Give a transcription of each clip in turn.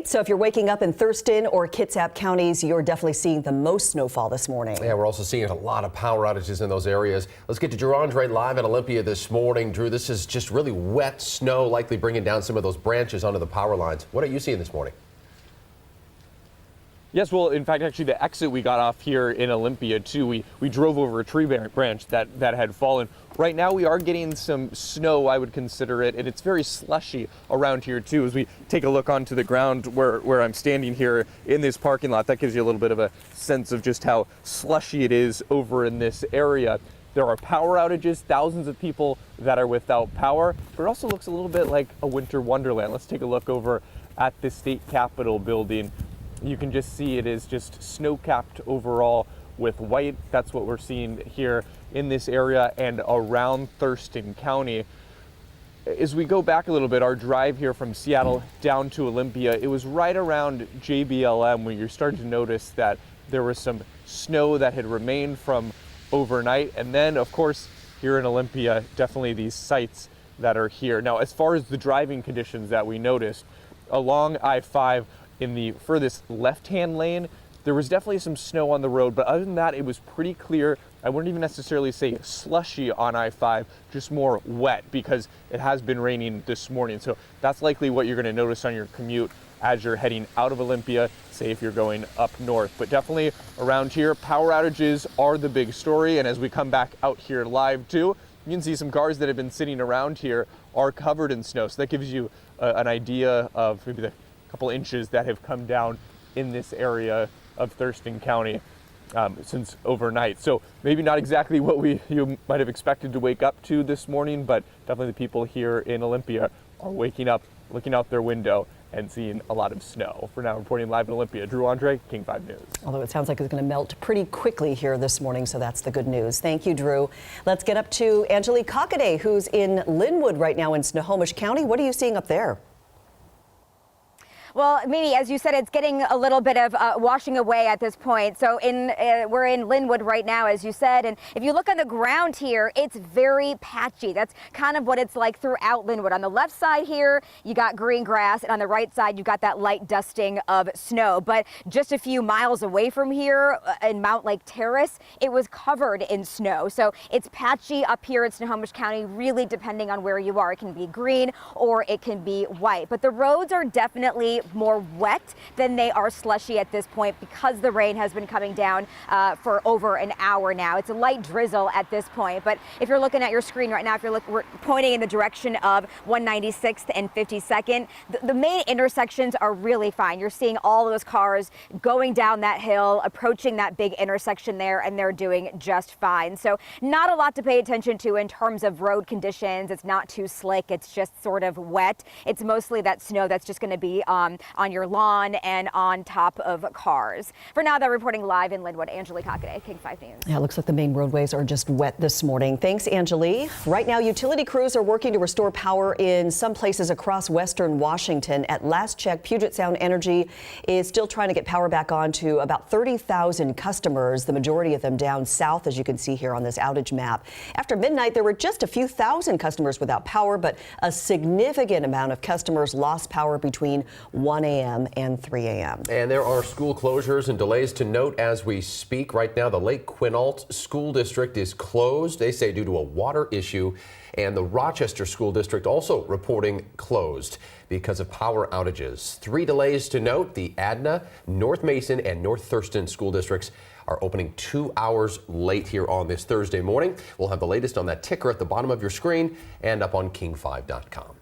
So if you're waking up in Thurston or Kitsap counties, you're definitely seeing the most snowfall this morning. Yeah, we're also seeing a lot of power outages in those areas. Let's get to Drew Andre live at Olympia this morning. Drew, this is just really wet snow, likely bringing down some of those branches onto the power lines. What are you seeing this morning? Yes, well, in fact, actually, the exit we got off here in Olympia, too, we drove over a tree branch that had fallen. Right now, we are getting some snow, I would consider it, and it's very slushy around here, too. As we take a look onto the ground where I'm standing here in this parking lot, that gives you a little bit of a sense of just how slushy it is over in this area. There are power outages, thousands of people that are without power, but it also looks a little bit like a winter wonderland. Let's take a look over at the state capitol building. You can just see it is just snow-capped overall with white. That's what we're seeing here in this area and around Thurston County. As we go back a little bit, our drive here from Seattle down to Olympia, it was right around JBLM where you started to notice that there was some snow that had remained from overnight. And then, of course, here in Olympia, definitely these sites that are here. Now, as far as the driving conditions that we noticed, along I-5, in the furthest left-hand lane, there was definitely some snow on the road, but other than that, it was pretty clear. I wouldn't even necessarily say slushy on I-5, just more wet because it has been raining this morning. So that's likely what you're going to notice on your commute as you're heading out of Olympia, say if you're going up north. But definitely around here, power outages are the big story. And as we come back out here live too, you can see some cars that have been sitting around here are covered in snow. So that gives you an idea of maybe the couple inches that have come down in this area of Thurston County since overnight. So maybe not exactly what you might have expected to wake up to this morning, but definitely the people here in Olympia are waking up, looking out their window and seeing a lot of snow. For now, reporting live in Olympia, Drew Andre, King 5 News. Although it sounds like it's going to melt pretty quickly here this morning, so that's the good news. Thank you, Drew. Let's get up to Angelique Hockaday, who's in Linwood right now in Snohomish County. What are you seeing up there? Well, Mimi, as you said, it's getting a little bit of washing away at this point. So we're in Linwood right now, as you said. And if you look on the ground here, it's very patchy. That's kind of what it's like throughout Linwood. On the left side here, you got green grass. And on the right side, you've got that light dusting of snow. But just a few miles away from here in Mount Lake Terrace, it was covered in snow. So it's patchy up here in Snohomish County, really depending on where you are. It can be green or it can be white. But the roads are definitely more wet than they are slushy at this point because the rain has been coming down for over an hour now. It's a light drizzle at this point, but if you're looking at your screen right now, we're pointing in the direction of 196th and 52nd, the main intersections are really fine. You're seeing all those cars going down that hill, approaching that big intersection there, and they're doing just fine. So not a lot to pay attention to in terms of road conditions. It's not too slick. It's just sort of wet. It's mostly that snow that's just going to be on your lawn and on top of cars. For now, they're reporting live in Linwood. Angelique Hockaday, King 5 News. Yeah, it looks like the main roadways are just wet this morning. Thanks, Angelique. Right now, utility crews are working to restore power in some places across western Washington. At last check, Puget Sound Energy is still trying to get power back on to about 30,000 customers, the majority of them down south, as you can see here on this outage map. After midnight, there were just a few thousand customers without power, but a significant amount of customers lost power between 1 a.m. and 3 a.m. And there are school closures and delays to note as we speak. Right now, the Lake Quinault School District is closed, they say, due to a water issue. And the Rochester School District also reporting closed because of power outages. 3 delays to note. The Adna, North Mason, and North Thurston school districts are opening 2 hours late here on this Thursday morning. We'll have the latest on that ticker at the bottom of your screen and up on king5.com.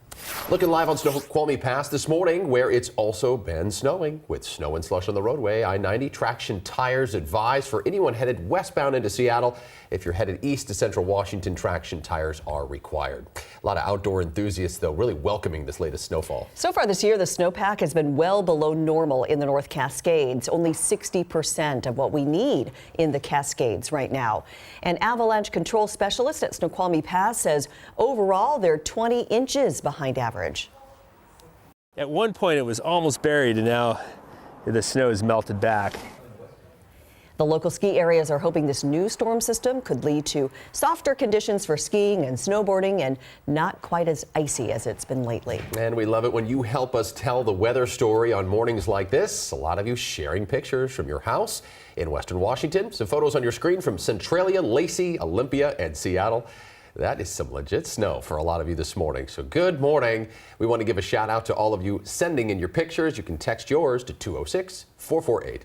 Looking live on Snoqualmie Pass this morning, where it's also been snowing. With snow and slush on the roadway, I-90 traction tires advised for anyone headed westbound into Seattle. If you're headed east to central Washington, traction tires are required. A lot of outdoor enthusiasts, though, really welcoming this latest snowfall. So far this year, the snowpack has been well below normal in the North Cascades, only 60% of what we need in the Cascades right now. An avalanche control specialist at Snoqualmie Pass says overall they're 20 inches behind average. At one point it was almost buried, and now the snow has melted back. The local ski areas are hoping this new storm system could lead to softer conditions for skiing and snowboarding and not quite as icy as it's been lately. And we love it when you help us tell the weather story on mornings like this. A lot of you sharing pictures from your house in Western Washington. Some photos on your screen from Centralia, Lacey, Olympia, and Seattle. That is some legit snow for a lot of you this morning. So good morning. We want to give a shout out to all of you sending in your pictures. You can text yours to 206-448-4545.